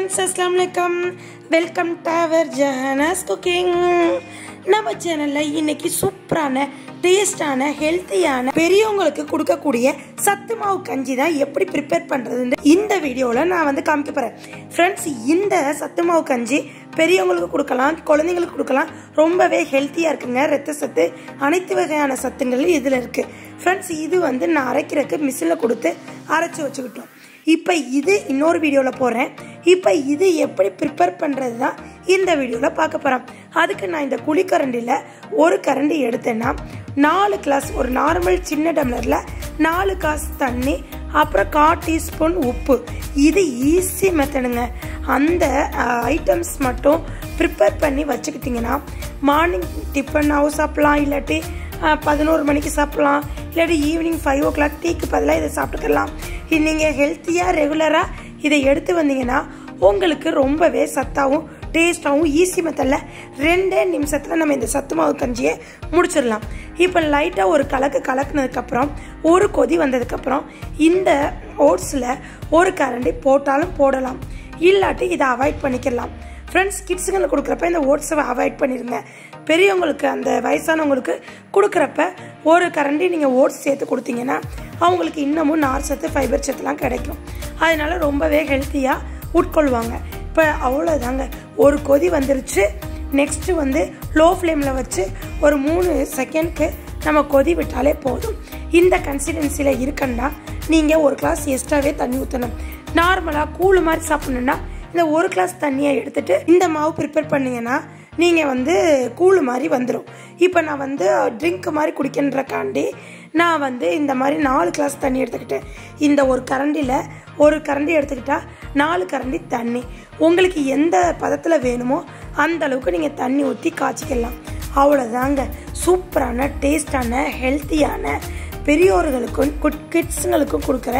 friends, Assalamualaikum. Welcome to our Jahana's Cooking. நம்ம சேனல்ல இன்னைக்கு சூப்பரான டேஸ்டான ஹெல்த்தியான பெரியவங்களுக்கு கொடுக்கக்கூடிய சத்து மாவு கஞ்சி தான் எப்படி ப்ரிப்பேர் பண்றதுன்னு இந்த வீடியோல நான் வந்து காமிக்க போறேன். ஃப்ரெண்ட்ஸ், இந்த சத்து மாவு கஞ்சி பெரியவங்களுக்கு கொடுக்கலாம், குழந்தைங்களுக்கு கொடுக்கலாம். ரொம்பவே ஹெல்த்தியா இருக்குங்க. ரத்த சத்து, அனைத்து வகையான சத்துங்கள் இதுல இருக்கு. ஃப்ரெண்ட்ஸ், இது வந்து நான் அரைக்கிறதுக்கு மிஷினில் கொடுத்து அரைச்சி வச்சுக்கிட்டோம். இப்போ இது இன்னொரு வீடியோவில் போடுறேன். இப்போ இது எப்படி ப்ரிப்பேர் பண்ணுறது தான் இந்த வீடியோவில் பார்க்க போகிறோம். அதுக்கு நான் இந்த குழிக்கரண்டியில் ஒரு கரண்டி எடுத்தேன்னா 4 கிளாஸ், ஒரு நார்மல் சின்ன டம்ளரில் 4 கிளாஸ் தண்ணி, அப்புறம் 1/4 டீஸ்பூன் உப்பு. இது ஈஸி மெத்தடுங்க. அந்த ஐட்டம்ஸ் மட்டும் ப்ரிப்பேர் பண்ணி வச்சுக்கிட்டிங்கன்னா மார்னிங் டிஃபனாகவும் சாப்பிட்லாம், இல்லாட்டி 11 மணிக்கு சாப்பிட்லாம், இல்லாட்டி ஈவினிங் 5 o'clock டீக்கு பதிலாக இதை சாப்பிட்டுக்கலாம். நீங்கள் ஹெல்த்தியாக ரெகுலராக இதை எடுத்து வந்தீங்கன்னா உங்களுக்கு ரொம்பவே சத்தாகவும் டேஸ்டாகவும் ஈஸி மெத்தடில் 2 நிமிஷத்தில் நம்ம இந்த சத்து மாவு கஞ்சியை முடிச்சிடலாம். இப்போ லைட்டாக ஒரு கலக்குனதுக்கப்புறம் ஒரு கொதி வந்ததுக்கப்புறம் இந்த ஓட்ஸில் ஒரு கரண்டி போட்டாலும் போடலாம், இல்லாட்டி இதை அவாய்ட் பண்ணிக்கலாம். ஃப்ரெண்ட்ஸ், கிட்ஸுங்களுக்கு கொடுக்குறப்ப இந்த ஓட்ஸை அவாய்ட் பண்ணிடுங்க. பெரியவங்களுக்கு, அந்த வயசானவங்களுக்கு கொடுக்குறப்ப ஒரு கரண்டி நீங்கள் ஓட்ஸ் சேர்த்து கொடுத்தீங்கன்னா அவங்களுக்கு இன்னமும் நார் சத்து, ஃபைபர் சத்துலாம் கிடைக்கும். அதனால ரொம்பவே ஹெல்த்தியாக உட்கொள்வாங்க. இப்போ அவ்வளோதாங்க. ஒரு கொதி வந்துருச்சு. நெக்ஸ்ட்டு வந்து லோ ஃப்ளேமில் வச்சு ஒரு 3 செகண்ட்க்கு நம்ம கொதி விட்டாலே போதும். இந்த கன்சிஸ்டன்சியில் இருக்குன்னா நீங்கள் ஒரு கிளாஸ் எக்ஸ்ட்ராவே தண்ணி ஊற்றணும். நார்மலாக கூழ் மாதிரி சாப்பிட்ணுன்னா இந்த 1 கிளாஸ் தண்ணியை எடுத்துட்டு இந்த மாவு ப்ரிப்பேர் பண்ணிங்கன்னா நீங்கள் வந்து கூழ் மாதிரி வந்துடும். இப்போ நான் வந்து ட்ரிங்க் மாதிரி குடிக்கின்றக்காண்டி நான் வந்து இந்த மாதிரி 4 கிளாஸ் தண்ணி எடுத்துக்கிட்டேன். இந்த ஒரு கரண்டியில் ஒரு கரண்டி எடுத்துக்கிட்டா 4 கரண்டி தண்ணி. உங்களுக்கு எந்த பதத்தில் வேணுமோ அந்த அளவுக்கு நீங்கள் தண்ணி ஊற்றி காய்ச்சிக்கலாம். அவ்வளோதாங்க. சூப்பரான டேஸ்டான ஹெல்த்தியான பெரியோர்களுக்கும் கிட்ஸுங்களுக்கும் கொடுக்குற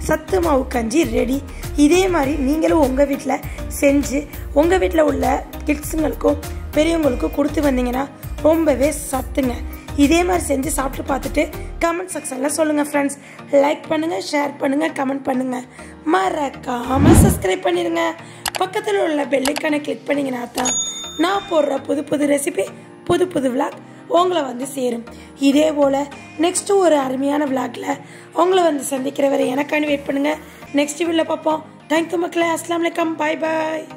சத்து மாவு கஞ்சி ரெடி. இதே மாதிரி நீங்களும் உங்கள் வீட்டில் செஞ்சு உங்கள் வீட்டில் உள்ள கிட்ஸுங்களுக்கும் பெரியவங்களுக்கும் கொடுத்து வந்தீங்கன்னா ரொம்பவே சத்துங்க. இதே மாதிரி செஞ்சு சாப்பிட்டு பார்த்துட்டு கமெண்ட் செக்ஷனில் சொல்லுங்கள். ஃப்ரெண்ட்ஸ், லைக் பண்ணுங்கள், ஷேர் பண்ணுங்கள், கமெண்ட் பண்ணுங்கள். மறக்காமல் சப்ஸ்கிரைப் பண்ணிடுங்க. பக்கத்தில் உள்ள பெல்லைக்கானை கிளிக் பண்ணிங்கன்னா தான் நான் போடுற புது ரெசிபி, புது விளாக் உங்களை வந்து சேரும். இதே போல் நெக்ஸ்ட்டு ஒரு அருமையான விளாக்ல உங்களை வந்து சந்திக்கிற வரை எனக்கான வெயிட் பண்ணுங்கள். நெக்ஸ்ட் வீடியோவில் பார்ப்போம். தேங்க்யூ மக்களே. அஸ்ஸலாமு அலைக்கும். பாய் பாய்.